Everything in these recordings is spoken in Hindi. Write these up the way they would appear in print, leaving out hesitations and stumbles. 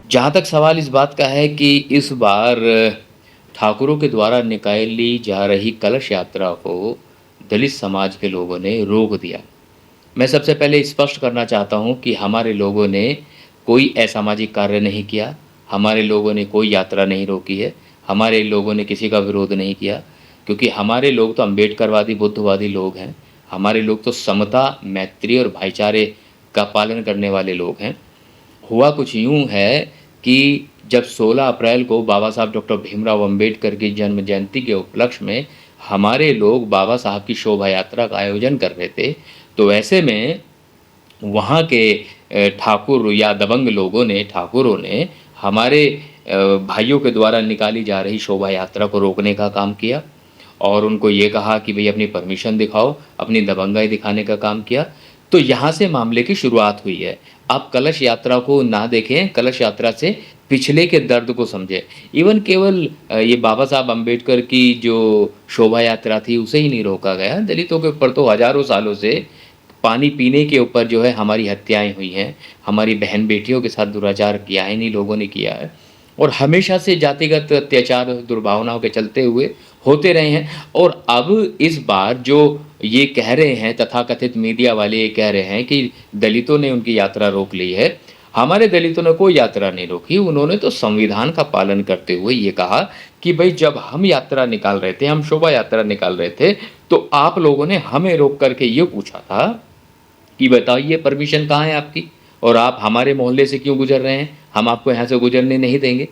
जहाँ तक सवाल इस बात का है कि इस बार ठाकुरों के द्वारा निकाली जा रही कलश यात्रा को दलित समाज के लोगों ने रोक दिया। मैं सबसे पहले स्पष्ट करना चाहता हूँ कि हमारे लोगों ने कोई असामाजिक कार्य नहीं किया, हमारे लोगों ने कोई यात्रा नहीं रोकी है, हमारे लोगों ने किसी का विरोध नहीं किया, क्योंकि हमारे लोग तो अम्बेडकरवादी, बुद्धवादी लोग हैं। हमारे लोग तो समता, मैत्री और भाईचारे का पालन करने वाले लोग हैं। हुआ कुछ यूँ है कि जब 16 अप्रैल को बाबा साहब डॉक्टर भीमराव अंबेडकर की जन्म जयंती के उपलक्ष्य में हमारे लोग बाबा साहब की शोभा यात्रा का आयोजन कर रहे थे, तो ऐसे में वहाँ के ठाकुर या दबंग लोगों ने, ठाकुरों ने हमारे भाइयों के द्वारा निकाली जा रही शोभा यात्रा को रोकने का काम किया और उनको ये कहा कि भई अपनी परमिशन दिखाओ, अपनी दबंगाई दिखाने का काम किया। तो यहाँ से मामले की शुरुआत हुई है। आप कलश यात्रा को ना देखें, कलश यात्रा से पिछले के दर्द को समझें। इवन केवल ये बाबा साहब अम्बेडकर की जो शोभा यात्रा थी उसे ही नहीं रोका गया, दलितों के ऊपर तो हज़ारों सालों से पानी पीने के ऊपर जो है हमारी हत्याएँ हुई हैं, हमारी बहन-बेटियों के साथ दुराचार किया है, इन्हीं लोगों ने किया है और हमेशा से जातिगत अत्याचार, दुर्भावनाओं के चलते हुए होते रहे हैं और अब इस बार जो ये कह रहे हैं तथाकथित मीडिया वाले ये कह रहे हैं कि दलितों ने उनकी यात्रा रोक ली है। हमारे दलितों ने कोई यात्रा नहीं रोकी, उन्होंने तो संविधान का पालन करते हुए ये कहा कि भई जब हम यात्रा निकाल रहे थे, हम शोभा यात्रा निकाल रहे थे, तो आप लोगों ने हमें रोक कर के ये पूछा था कि बताइए परमिशन कहाँ है आपकी और आप हमारे मोहल्ले से क्यों गुज़र रहे हैं? हम आपको यहाँ से गुज़रने नहीं देंगे।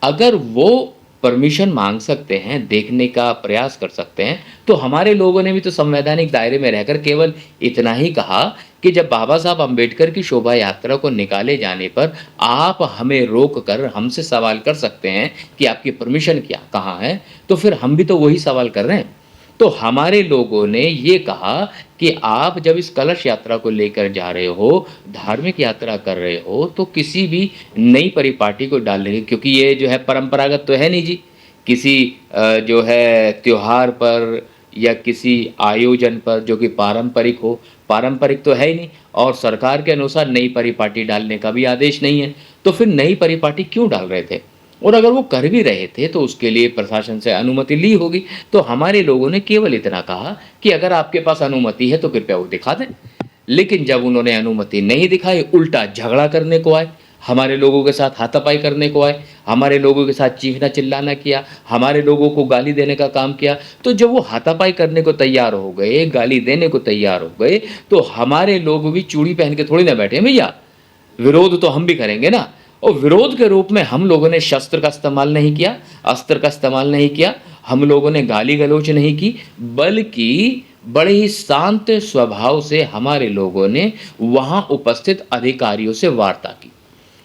अगर वो परमिशन माँग सकते हैं, देखने का प्रयास कर सकते हैं, तो हमारे लोगों ने भी तो संवैधानिक दायरे में रहकर केवल इतना ही कहा कि जब बाबा साहब अम्बेडकर की शोभा यात्रा को निकाले जाने पर आप हमें रोक कर हमसे सवाल कर सकते हैं कि आपकी परमिशन क्या कहाँ है? तो फिर हम भी तो वही सवाल कर रहे हैं। तो हमारे लोगों ने ये कहा कि आप जब इस कलश यात्रा को लेकर जा रहे हो, धार्मिक यात्रा कर रहे हो, तो किसी भी नई परिपाटी को डाल रहे, क्योंकि ये जो है परंपरागत तो है नहीं जी। किसी जो है त्योहार पर या किसी आयोजन पर जो कि पारंपरिक हो, पारंपरिक तो है ही नहीं और सरकार के अनुसार नई परिपाटी डालने का भी आदेश नहीं है। तो फिर नई परिपाटी क्यों डाल रहे थे? और अगर वो कर भी रहे थे तो उसके लिए प्रशासन से अनुमति ली होगी। तो हमारे लोगों ने केवल इतना कहा कि अगर आपके पास अनुमति है तो कृपया वो दिखा दें। लेकिन जब उन्होंने अनुमति नहीं दिखाई, उल्टा झगड़ा करने को आए, हमारे लोगों के साथ हाथापाई करने को आए, हमारे लोगों के साथ चीखना चिल्लाना किया, हमारे लोगों को गाली देने का काम किया। तो जब वो हाथापाई करने को तैयार हो गए, गाली देने को तैयार हो गए, तो हमारे लोग भी चूड़ी पहन के थोड़ी ना बैठे हैं भैया, विरोध तो हम भी करेंगे ना। और विरोध के रूप में हम लोगों ने शस्त्र का इस्तेमाल नहीं किया, अस्त्र का इस्तेमाल नहीं किया, हम लोगों ने गाली गलौज नहीं की, बल्कि बड़े ही शांत स्वभाव से हमारे लोगों ने वहां उपस्थित अधिकारियों से वार्ता की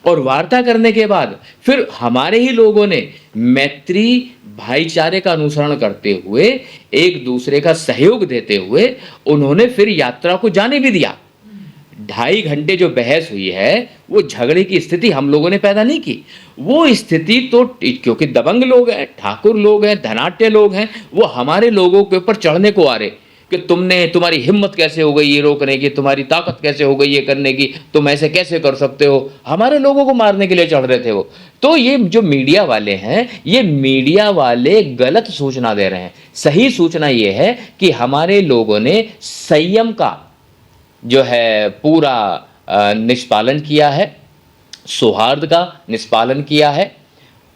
और वार्ता करने के बाद फिर हमारे ही लोगों ने मैत्री, भाईचारे का अनुसरण करते हुए, एक दूसरे का सहयोग देते हुए उन्होंने फिर यात्रा को जाने भी दिया। 2.5 घंटे जो बहस हुई है, वो झगड़े की स्थिति हम लोगों ने पैदा नहीं की। वो स्थिति तो क्योंकि दबंग लोग हैं, ठाकुर लोग हैं, धनाट्य लोग हैं, वो हमारे लोगों के ऊपर चढ़ने को आ रहे कि तुम्हारी हिम्मत कैसे हो गई ये रोकने की, तुम्हारी ताकत कैसे हो गई ये करने की, तुम ऐसे कैसे कर सकते हो? हमारे लोगों को मारने के लिए चढ़ रहे थे वो। तो ये जो मीडिया वाले हैं, ये मीडिया वाले गलत सूचना दे रहे हैं। सही सूचना ये है कि हमारे लोगों ने संयम का जो है पूरा निष्पालन किया है, सौहार्द का निष्पालन किया है,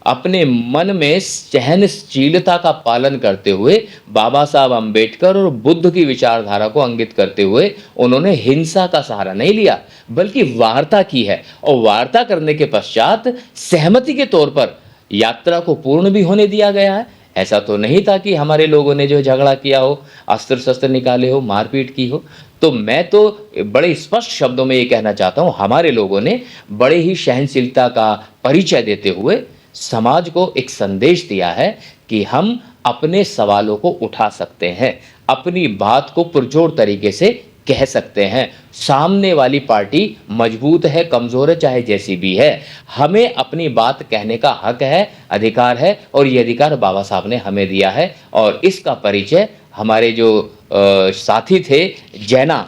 अपने मन में सहनशीलता का पालन करते हुए बाबा साहब अम्बेडकर और बुद्ध की विचारधारा को अंकित करते हुए उन्होंने हिंसा का सहारा नहीं लिया, बल्कि वार्ता की है और वार्ता करने के पश्चात सहमति के तौर पर यात्रा को पूर्ण भी होने दिया गया है। ऐसा तो नहीं था कि हमारे लोगों ने जो झगड़ा किया हो, अस्त्र शस्त्र निकाले हो, मारपीट की हो। तो मैं तो बड़े स्पष्ट शब्दों में ये कहना चाहता हूँ, हमारे लोगों ने बड़े ही सहनशीलता का परिचय देते हुए समाज को एक संदेश दिया है कि हम अपने सवालों को उठा सकते हैं, अपनी बात को पुरजोर तरीके से कह सकते हैं। सामने वाली पार्टी मजबूत है, कमज़ोर है, चाहे जैसी भी है, हमें अपनी बात कहने का हक है, अधिकार है और ये अधिकार बाबा साहब ने हमें दिया है। और इसका परिचय हमारे जो साथी थे जैना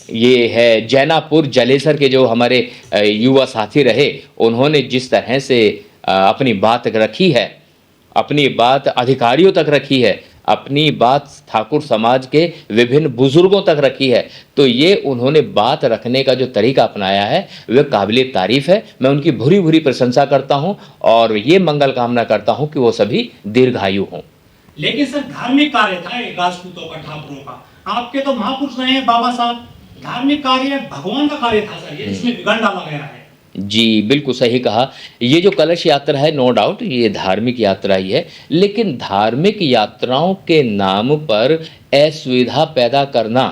ये है जैनापुर जलेसर के जो हमारे युवा साथी रहे, उन्होंने जिस तरह से अपनी बात रखी है, अपनी बात अधिकारियों तक रखी है, अपनी बात ठाकुर समाज के विभिन्न बुजुर्गों तक रखी है, तो ये उन्होंने बात रखने का जो तरीका अपनाया है, वह काबिले तारीफ़ है। मैं उनकी भूरी-भूरी प्रशंसा करता हूँ और ये मंगल कामना करता हूँ कि वो सभी दीर्घायु हों। लेकिन सर धार्मिक कार्य था ये राजपूतों का, ठाकुरों का। आपके तो महापुरुष रहे हैं बाबा साहब, धार्मिक कार्य भगवान का कार्य था सर, ये जिसमें बिगाड़ डाला गया है। जी, बिल्कुल सही कहा। ये जो कलश यात्रा है नो डाउट ये धार्मिक यात्रा ही है, लेकिन धार्मिक यात्राओं के नाम पर असुविधा पैदा करना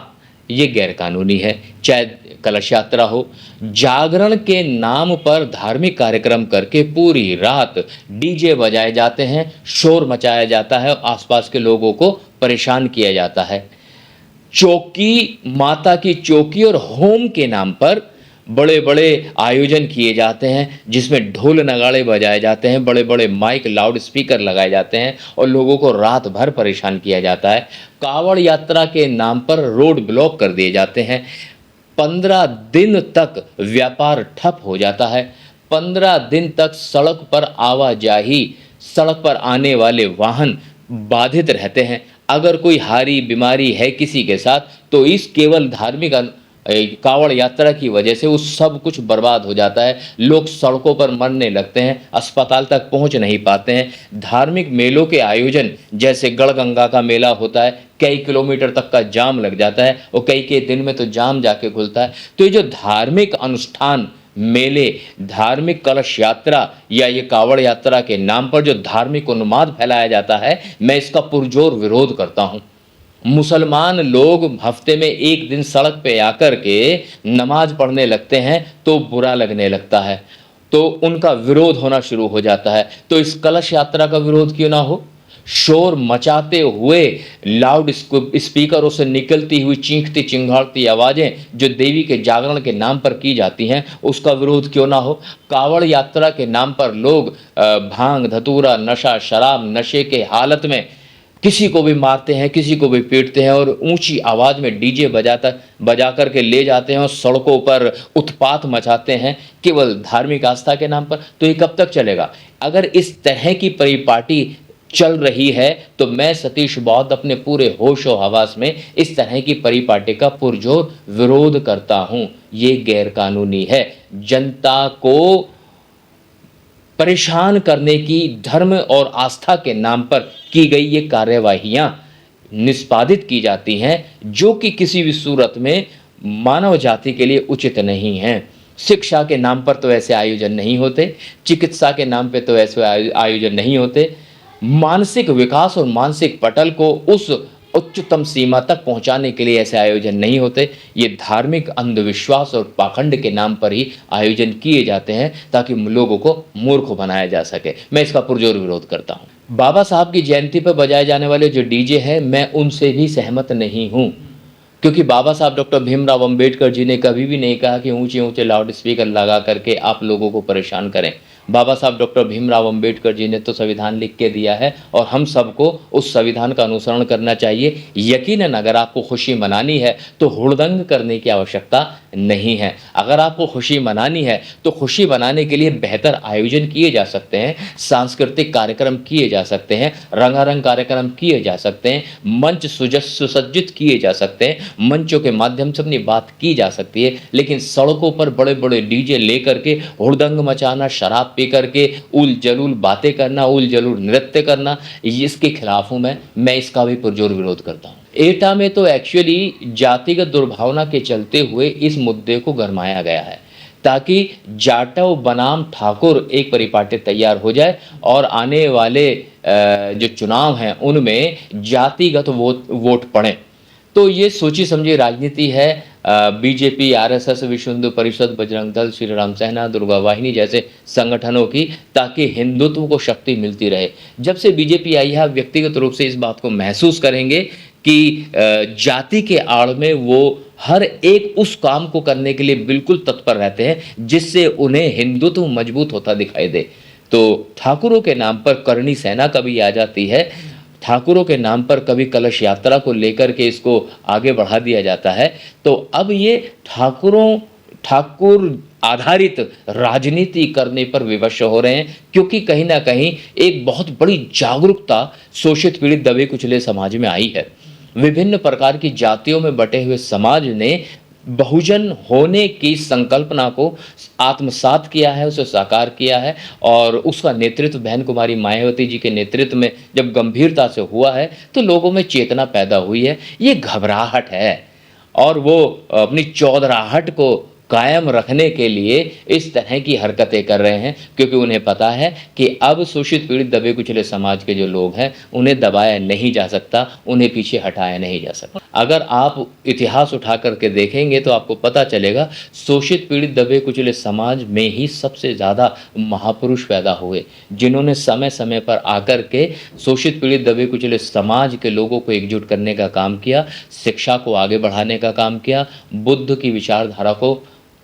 ये गैरकानूनी है। चाहे कलश यात्रा हो, जागरण के नाम पर धार्मिक कार्यक्रम करके पूरी रात डीजे बजाए जाते हैं, शोर मचाया जाता है, आसपास के लोगों को परेशान किया जाता है। चौकी, माता की चौकी और होम के नाम पर बड़े-बड़े आयोजन किए जाते हैं, जिसमें ढोल नगाड़े बजाए जाते हैं, बड़े-बड़े माइक, लाउड स्पीकर लगाए जाते हैं और लोगों को रात भर परेशान किया जाता है। कावड़ यात्रा के नाम पर रोड ब्लॉक कर दिए जाते हैं। 15 दिन तक व्यापार ठप हो जाता है। 15 दिन तक सड़क पर आवाजाही, सड़क पर आने वाले वाहन बाधित रहते हैं। अगर कोई हारी बीमारी है किसी के साथ, तो इस केवल धार्मिक कावड़ यात्रा की वजह से वो सब कुछ बर्बाद हो जाता है। लोग सड़कों पर मरने लगते हैं, अस्पताल तक पहुंच नहीं पाते हैं। धार्मिक मेलों के आयोजन जैसे गढ़गंगा का मेला होता है, कई किलोमीटर तक का जाम लग जाता है और कई के दिन में तो जाम जाके खुलता है। तो ये जो धार्मिक अनुष्ठान, मेले, धार्मिक कलश यात्रा या ये कावड़ यात्रा के नाम पर जो धार्मिक उन्माद फैलाया जाता है, मैं इसका पुरजोर विरोध करता हूँ। मुसलमान लोग हफ्ते में एक दिन सड़क पे आकर के नमाज पढ़ने लगते हैं तो बुरा लगने लगता है, तो उनका विरोध होना शुरू हो जाता है। तो इस कलश यात्रा का विरोध क्यों ना हो? शोर मचाते हुए लाउड स्पीकरों से निकलती हुई चीखती चिंगाड़ती आवाज़ें जो देवी के जागरण के नाम पर की जाती हैं, उसका विरोध क्यों ना हो? कावड़ यात्रा के नाम पर लोग भांग, धतूरा, नशा, शराब, नशे के हालत में किसी को भी मारते हैं, किसी को भी पीटते हैं और ऊंची आवाज़ में डीजे बजा कर के ले जाते हैं और सड़कों पर उत्पात मचाते हैं केवल धार्मिक आस्था के नाम पर। तो ये कब तक चलेगा? अगर इस तरह की परिपाटी चल रही है तो मैं सतीश बौद्ध अपने पूरे होश और हवास में इस तरह की परिपाटी का पुरजोर विरोध करता हूँ। ये गैरकानूनी है। जनता को परेशान करने की धर्म और आस्था के नाम पर की गई ये कार्यवाहियां निष्पादित की जाती हैं, जो कि किसी भी सूरत में मानव जाति के लिए उचित नहीं हैं। शिक्षा के नाम पर तो ऐसे आयोजन नहीं होते, चिकित्सा के नाम पे तो ऐसे आयोजन नहीं होते। मानसिक विकास और मानसिक पटल को उस उच्चतम सीमा तक पहुंचाने के लिए ऐसे आयोजन नहीं होते। ये धार्मिक अंधविश्वास और पाखंड के नाम पर ही आयोजन किए जाते हैं ताकि लोगों को मूर्ख बनाया जा सके। मैं इसका पुरजोर विरोध करता हूँ। बाबा साहब की जयंती पर बजाए जाने वाले जो डीजे हैं, मैं उनसे भी सहमत नहीं हूँ, क्योंकि बाबा साहब डॉक्टर भीमराव अंबेडकर जी ने कभी भी नहीं कहा कि ऊंचे ऊंचे लाउड स्पीकर लगा करके आप लोगों को परेशान करें। बाबा साहब डॉक्टर भीमराव अंबेडकर जी ने तो संविधान लिख के दिया है और हम सबको उस संविधान का अनुसरण करना चाहिए। यकीनन अगर आपको खुशी मनानी है तो हुड़दंग करने की आवश्यकता नहीं है। अगर आपको खुशी मनानी है तो खुशी मनाने के लिए बेहतर आयोजन किए जा सकते हैं, सांस्कृतिक कार्यक्रम किए जा सकते हैं, रंगारंग कार्यक्रम किए जा सकते हैं, मंच सुसज्जित किए जा सकते हैं, मंचों के माध्यम से अपनी बात की जा सकती है। लेकिन सड़कों पर बड़े बड़े डीजे लेकर के हुड़दंग मचाना, शराब पी करके उल जलूल बातें करना, उल जलूल नृत्य करना, इसके खिलाफ हूँ मैं इसका भी पुरजोर विरोध करता हूँ। एटा में तो एक्चुअली जातिगत दुर्भावना के चलते हुए इस मुद्दे को गरमाया गया है ताकि जाटव बनाम ठाकुर एक परिपाटी तैयार हो जाए और आने वाले जो चुनाव हैं उनमें जातिगत वोट पड़े। तो ये सोची समझी राजनीति है बीजेपी, आरएसएस, विश्व हिंदू परिषद, बजरंग दल, श्री राम सेना, दुर्गा वाहिनी जैसे संगठनों की, ताकि हिंदुत्व को शक्ति मिलती रहे। जब से बीजेपी आई है, व्यक्तिगत रूप से इस बात को महसूस करेंगे कि जाति के आड़ में वो हर एक उस काम को करने के लिए बिल्कुल तत्पर रहते हैं जिससे उन्हें हिंदुत्व मजबूत होता दिखाई दे। तो ठाकुरों के नाम पर करणी सेना कभी आ जाती है, ठाकुरों के नाम पर कभी कलश यात्रा को लेकर के इसको आगे बढ़ा दिया जाता है, तो अब ये ठाकुर आधारित राजनीति करने पर विवश हो रहे हैं, क्योंकि कहीं न कहीं एक बहुत बड़ी जागरूकता शोषित, पीड़ित, दबे कुचले समाज में आई है। विभिन्न प्रकार की जातियों में बटे हुए समाज ने बहुजन होने की संकल्पना को आत्मसात किया है, उसे साकार किया है, और उसका नेतृत्व बहन कुमारी मायावती जी के नेतृत्व में जब गंभीरता से हुआ है, तो लोगों में चेतना पैदा हुई है। ये घबराहट है, और वो अपनी चौधराहट को कायम रखने के लिए इस तरह की हरकतें कर रहे हैं, क्योंकि उन्हें पता है कि अब शोषित, पीड़ित, दबे कुचले समाज के जो लोग हैं, उन्हें दबाया नहीं जा सकता, उन्हें पीछे हटाया नहीं जा सकता। अगर आप इतिहास उठा करके देखेंगे तो आपको पता चलेगा, शोषित, पीड़ित, दबे कुचले समाज में ही सबसे ज़्यादा महापुरुष पैदा हुए, जिन्होंने समय समय पर आकर के शोषित, पीड़ित, दबे कुचले समाज के लोगों को एकजुट करने का काम किया, शिक्षा को आगे बढ़ाने का काम किया, बुद्ध की विचारधारा को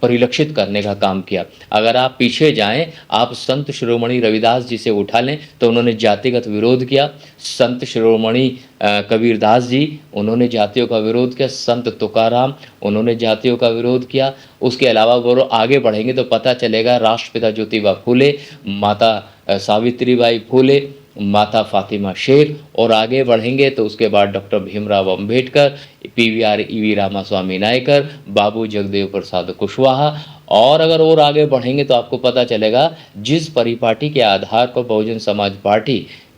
परिलक्षित करने का काम किया। अगर आप पीछे जाएं, आप संत शिरोमणि रविदास जी से उठा लें तो उन्होंने जातिगत विरोध किया। संत शिरोमणि कबीरदास जी, उन्होंने जातियों का विरोध किया। संत तुकाराम, उन्होंने जातियों का विरोध किया। उसके अलावा वो आगे बढ़ेंगे तो पता चलेगा, राष्ट्रपिता ज्योतिबा फूले, माता सावित्रीबाई फूले, माता फातिमा शेख, और आगे बढ़ेंगे तो उसके बाद डॉक्टर भीमराव अंबेडकर, पीवीआर ईवी रामास्वामी नायकर, बाबू जगदेव प्रसाद कुशवाहा, और अगर और आगे बढ़ेंगे तो आपको पता चलेगा, जिस परिपाटी के आधार पर बहुजन समाज पार्टी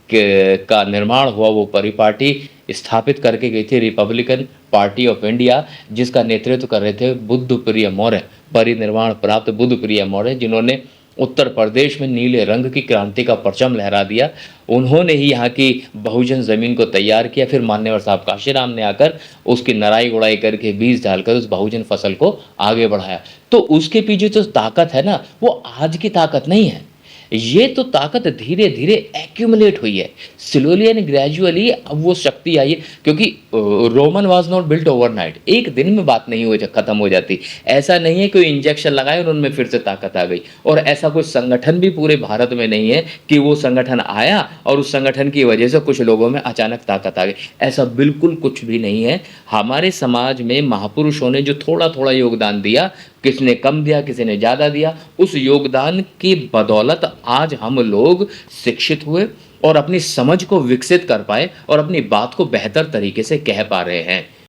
का निर्माण हुआ, वो परिपाटी स्थापित करके गई थी रिपब्लिकन पार्टी ऑफ इंडिया, जिसका नेतृत्व कर रहे थे बुद्धप्रिय मौर्य, परिनिर्वाण प्राप्त बुद्धप्रिय मौर्य, जिन्होंने उत्तर प्रदेश में नीले रंग की क्रांति का परचम लहरा दिया। उन्होंने ही यहाँ की बहुजन ज़मीन को तैयार किया। फिर मान्यवर साहब काशीराम ने आकर उसकी नराई गुड़ाई करके बीज डालकर उस बहुजन फसल को आगे बढ़ाया। तो उसके पीछे जो ताकत है ना, वो आज की ताकत नहीं है, ये तो ताकत धीरे धीरे एक्यूमुलेट हुई है, स्लोली एंड ग्रेजुअली अब वो शक्ति आई है। क्योंकि Roman was not built overnight, एक दिन में बात नहीं हो खत्म हो जाती। ऐसा नहीं है कोई इंजेक्शन लगाए और उनमें फिर से ताकत आ गई, और ऐसा कोई संगठन भी पूरे भारत में नहीं है कि वो संगठन आया और उस संगठन की वजह से कुछ लोगों में अचानक ताकत आ गई। ऐसा बिल्कुल कुछ भी नहीं है। हमारे समाज में महापुरुषों ने जो थोड़ा थोड़ा योगदान दिया, किसी ने कम दिया, किसी ने ज़्यादा दिया, उस योगदान की बदौलत आज हम लोग शिक्षित हुए और अपनी समझ को विकसित कर पाए और अपनी बात को बेहतर तरीके से कह पा रहे हैं।